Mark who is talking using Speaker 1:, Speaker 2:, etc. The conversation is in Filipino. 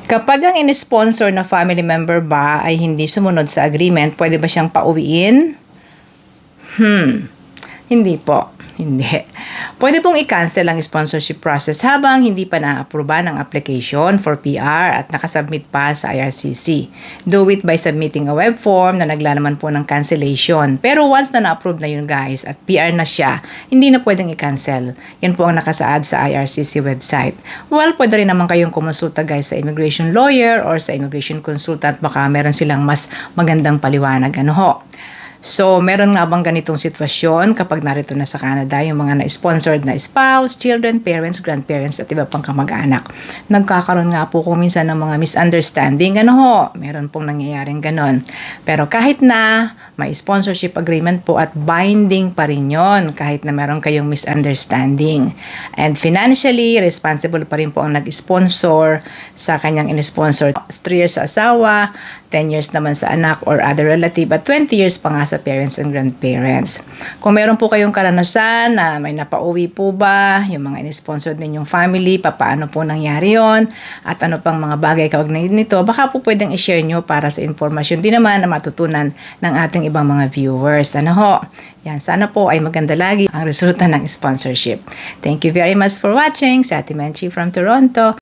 Speaker 1: Kapag ang in-sponsor na family member ba ay hindi sumunod sa agreement, pwede ba siyang pauwiin? Hindi po. Hindi. Pwede pong i-cancel ang sponsorship process habang hindi pa na-aproba ng application for PR at nakasubmit pa sa IRCC. Do it by submitting a web form na naglalaman po ng cancellation. Pero once na na-approve na yun guys at PR na siya, hindi na pwedeng i-cancel. Yan po ang nakasaad sa IRCC website. Well, pwede rin naman kayong kumonsulta guys sa immigration lawyer or sa immigration consultant. Baka meron silang mas magandang paliwanag. Ano ho? So, meron nga bang ganitong sitwasyon kapag narito na sa Canada yung mga na-sponsored na spouse, children, parents, grandparents at iba pang kamag-anak. Nagkakaroon nga po kung minsan ng mga misunderstanding. Ano ho? Meron pong nangyayaring ganon. Pero kahit na may sponsorship agreement po at binding pa rin yun kahit na meron kayong misunderstanding. And financially, responsible pa rin po ang nag-sponsor sa kanyang in-sponsor. 3 years sa asawa, 10 years naman sa anak or other relative at 20 years pa nga sa parents and grandparents. Kung meron po kayong karanasan na may napauwi po ba, yung mga in-sponsored ninyong family, paano po nangyari yon at ano pang mga bagay kaugnay nito, baka po pwedeng i-share nyo para sa informasyon din naman na matutunan ng ating ibang mga viewers. Ano ho? Yan, sana po ay maganda lagi ang resulta ng sponsorship. Thank you very much for watching. Sa Ate Menchi from Toronto.